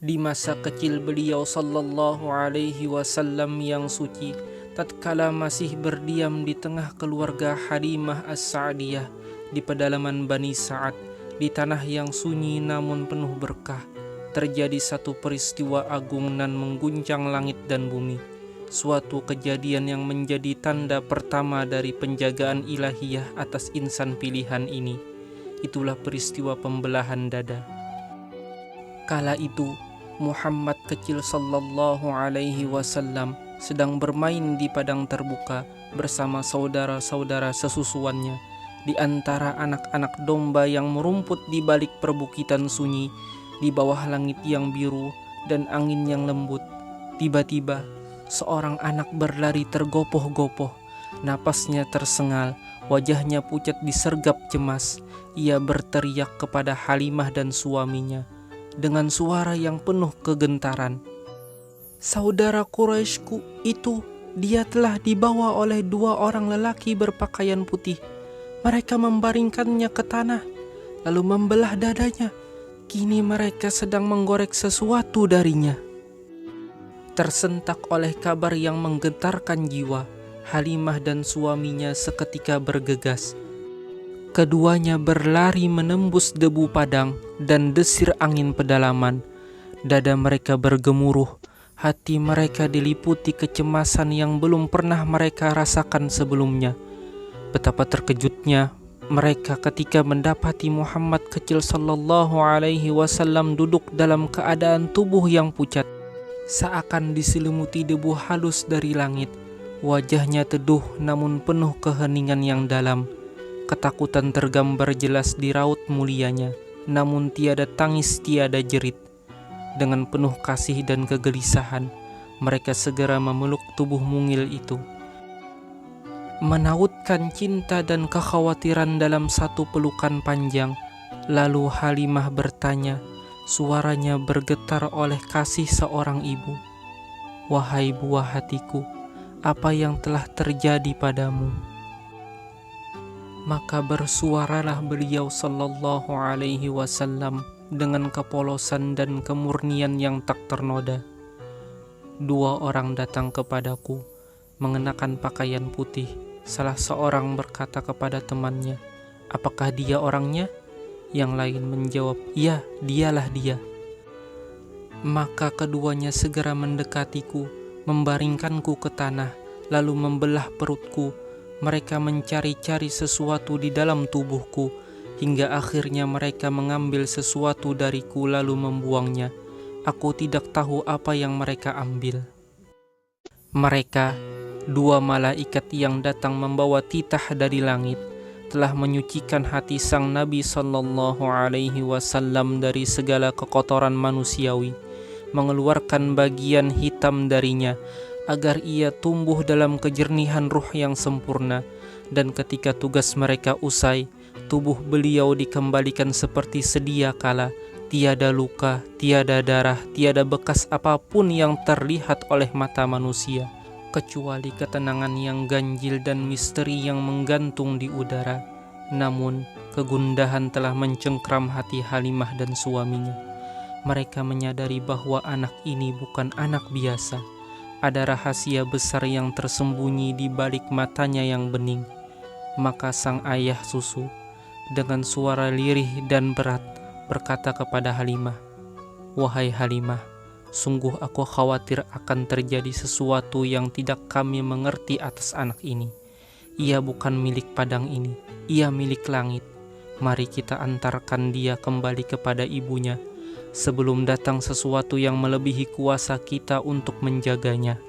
Di masa kecil beliau sallallahu alaihi wasallam yang suci, tatkala masih berdiam di tengah keluarga Halimah As-Sa'diyah di pedalaman Bani Sa'ad, di tanah yang sunyi namun penuh berkah, terjadi satu peristiwa agung dan mengguncang langit dan bumi. Suatu kejadian yang menjadi tanda pertama dari penjagaan ilahiyah atas insan pilihan ini. Itulah peristiwa pembelahan dada. Kala itu Muhammad kecil sallallahu alaihi wasallam sedang bermain di padang terbuka bersama saudara-saudara sesusuannya di antara anak-anak domba yang merumput di balik perbukitan sunyi di bawah langit yang biru dan angin yang lembut. Tiba-tiba seorang anak berlari tergopoh-gopoh, napasnya tersengal, wajahnya pucat disergap cemas. Ia berteriak kepada Halimah dan suaminya dengan suara yang penuh kegentaran, "Saudara Quraisyku itu, dia telah dibawa oleh dua orang lelaki berpakaian putih. Mereka membaringkannya ke tanah, lalu membelah dadanya. Kini mereka sedang menggorek sesuatu darinya." Tersentak oleh kabar yang menggetarkan jiwa, Halimah dan suaminya seketika bergegas. Keduanya berlari menembus debu padang dan desir angin pedalaman. Dada mereka bergemuruh, hati mereka diliputi kecemasan yang belum pernah mereka rasakan sebelumnya. Betapa terkejutnya mereka ketika mendapati Muhammad kecil sallallahu alaihi wasallam duduk dalam keadaan tubuh yang pucat, seakan diselimuti debu halus dari langit. Wajahnya teduh namun penuh keheningan yang dalam. Ketakutan tergambar jelas di raut mulianya, namun tiada tangis, tiada jerit. Dengan penuh kasih dan kegelisahan, mereka segera memeluk tubuh mungil itu, menautkan cinta dan kekhawatiran dalam satu pelukan panjang. Lalu Halimah bertanya, suaranya bergetar oleh kasih seorang ibu, "Wahai buah hatiku, apa yang telah terjadi padamu?" Maka bersuaralah beliau sallallahu alaihi wasallam dengan kepolosan dan kemurnian yang tak ternoda, "Dua orang datang kepadaku, mengenakan pakaian putih. Salah seorang berkata kepada temannya, 'Apakah dia orangnya?' Yang lain menjawab, 'Ya, dialah dia.' Maka keduanya segera mendekatiku, membaringkanku ke tanah, lalu membelah perutku. Mereka mencari-cari sesuatu di dalam tubuhku, hingga akhirnya mereka mengambil sesuatu dariku lalu membuangnya. Aku tidak tahu apa yang mereka ambil." Mereka, dua malaikat yang datang membawa titah dari langit, telah menyucikan hati sang Nabi sallallahu alaihi wasallam dari segala kekotoran manusiawi, mengeluarkan bagian hitam darinya, agar ia tumbuh dalam kejernihan ruh yang sempurna. Dan ketika tugas mereka usai, tubuh beliau dikembalikan seperti sedia kala, tiada luka, tiada darah, tiada bekas apapun yang terlihat oleh mata manusia, kecuali ketenangan yang ganjil dan misteri yang menggantung di udara. Namun, kegundahan telah mencengkram hati Halimah dan suaminya. Mereka menyadari bahwa anak ini bukan anak biasa. Ada rahasia besar yang tersembunyi di balik matanya yang bening. Maka sang ayah susu dengan suara lirih dan berat berkata kepada Halimah, "Wahai Halimah, sungguh aku khawatir akan terjadi sesuatu yang tidak kami mengerti atas anak ini. Ia bukan milik padang ini, ia milik langit. Mari kita antarkan dia kembali kepada ibunya, sebelum datang sesuatu yang melebihi kuasa kita untuk menjaganya."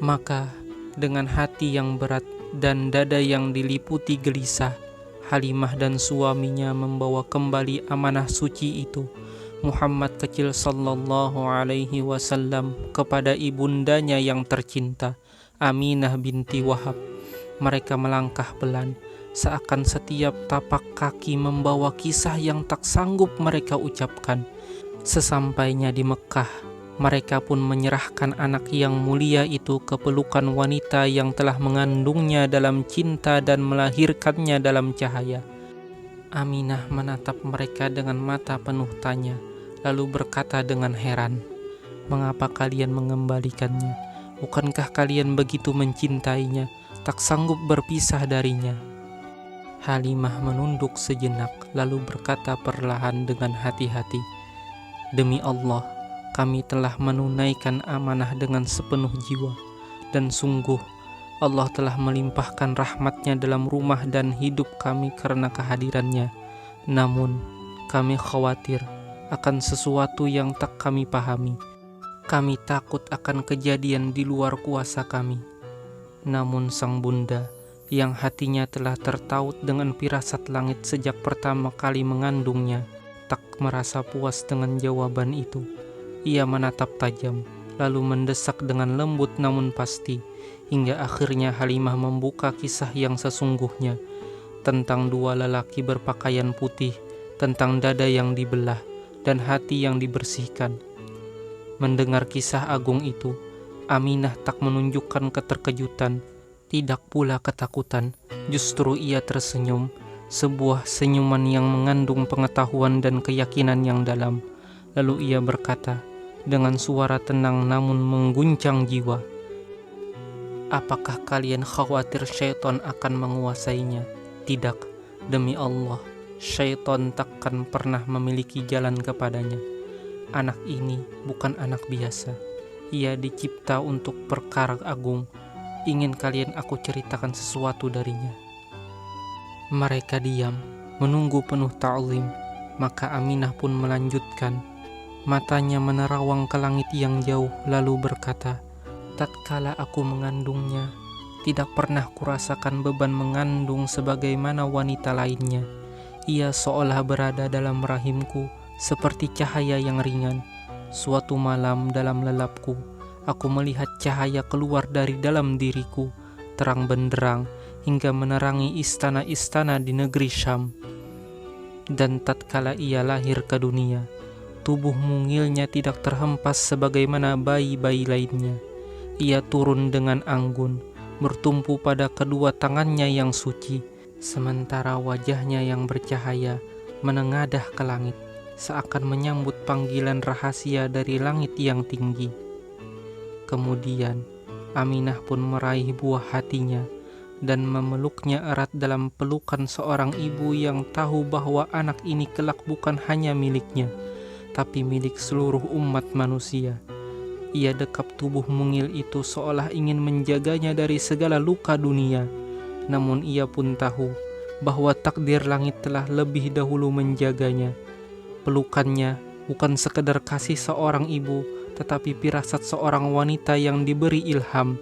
Maka dengan hati yang berat dan dada yang diliputi gelisah, Halimah dan suaminya membawa kembali amanah suci itu, Muhammad kecil sallallahu alaihi wasallam, kepada ibundanya yang tercinta, Aminah binti Wahab. Mereka melangkah pelan, seakan setiap tapak kaki membawa kisah yang tak sanggup mereka ucapkan. Sesampainya di Mekkah, mereka pun menyerahkan anak yang mulia itu ke pelukan wanita yang telah mengandungnya dalam cinta dan melahirkannya dalam cahaya. Aminah menatap mereka dengan mata penuh tanya, lalu berkata dengan heran, "Mengapa kalian mengembalikannya? Bukankah kalian begitu mencintainya, tak sanggup berpisah darinya?" Halimah menunduk sejenak, lalu berkata perlahan dengan hati-hati, "Demi Allah, kami telah menunaikan amanah dengan sepenuh jiwa, dan sungguh Allah telah melimpahkan rahmat-Nya dalam rumah dan hidup kami karena kehadirannya. Namun, kami khawatir akan sesuatu yang tak kami pahami. Kami takut akan kejadian di luar kuasa kami." Namun sang bunda, yang hatinya telah tertaut dengan firasat langit sejak pertama kali mengandungnya, tak merasa puas dengan jawaban itu. Ia menatap tajam, lalu mendesak dengan lembut namun pasti, hingga akhirnya Halimah membuka kisah yang sesungguhnya, tentang dua lelaki berpakaian putih, tentang dada yang dibelah, dan hati yang dibersihkan. Mendengar kisah agung itu, Aminah tak menunjukkan keterkejutan, tidak pula ketakutan. Justru ia tersenyum, sebuah senyuman yang mengandung pengetahuan dan keyakinan yang dalam. Lalu ia berkata dengan suara tenang namun mengguncang jiwa, "Apakah kalian khawatir syaitan akan menguasainya? Tidak, demi Allah, syaitan takkan pernah memiliki jalan kepadanya. Anak ini bukan anak biasa. Ia dicipta untuk perkara agung. Ingin kalian aku ceritakan sesuatu darinya?" Mereka diam, menunggu penuh ta'zim. Maka Aminah pun melanjutkan. Matanya menerawang ke langit yang jauh, lalu berkata, "Tatkala aku mengandungnya, tidak pernah kurasakan beban mengandung sebagaimana wanita lainnya. Ia seolah berada dalam rahimku, seperti cahaya yang ringan. Suatu malam dalam lelapku, aku melihat cahaya keluar dari dalam diriku, terang benderang, hingga menerangi istana-istana di negeri Syam. Dan tatkala ia lahir ke dunia, tubuh mungilnya tidak terhempas sebagaimana bayi-bayi lainnya. Ia turun dengan anggun, bertumpu pada kedua tangannya yang suci, sementara wajahnya yang bercahaya menengadah ke langit, seakan menyambut panggilan rahasia dari langit yang tinggi." Kemudian Aminah pun meraih buah hatinya dan memeluknya erat dalam pelukan seorang ibu yang tahu bahwa anak ini kelak bukan hanya miliknya, tapi milik seluruh umat manusia. Ia dekap tubuh mungil itu seolah ingin menjaganya dari segala luka dunia. Namun ia pun tahu bahwa takdir langit telah lebih dahulu menjaganya. Pelukannya bukan sekedar kasih seorang ibu, tetapi firasat seorang wanita yang diberi ilham.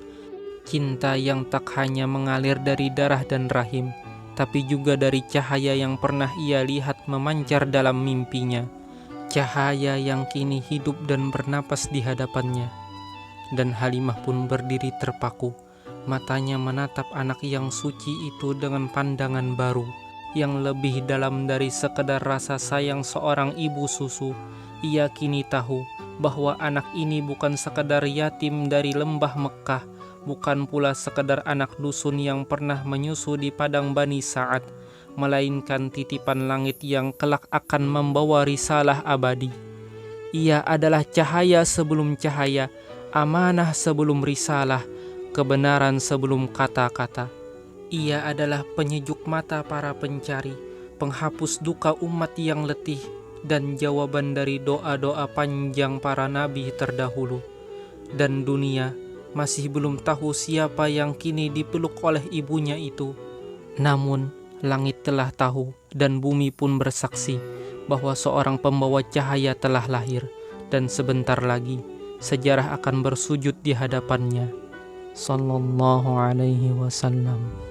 Cinta yang tak hanya mengalir dari darah dan rahim, tapi juga dari cahaya yang pernah ia lihat memancar dalam mimpinya. Cahaya yang kini hidup dan bernapas di hadapannya. Dan Halimah pun berdiri terpaku, matanya menatap anak yang suci itu dengan pandangan baru, yang lebih dalam dari sekedar rasa sayang seorang ibu susu. Ia kini tahu bahwa anak ini bukan sekedar yatim dari lembah Mekkah, bukan pula sekedar anak dusun yang pernah menyusu di padang Bani Sa'ad, melainkan titipan langit yang kelak akan membawa risalah abadi. Ia adalah cahaya sebelum cahaya, amanah sebelum risalah, kebenaran sebelum kata-kata. Ia adalah penyejuk mata para pencari, penghapus duka umat yang letih, dan jawaban dari doa-doa panjang para nabi terdahulu. Dan dunia masih belum tahu siapa yang kini dipeluk oleh ibunya itu. Namun langit telah tahu dan bumi pun bersaksi bahwa seorang pembawa cahaya telah lahir, dan sebentar lagi sejarah akan bersujud di hadapannya. Sallallahu alaihi wasallam.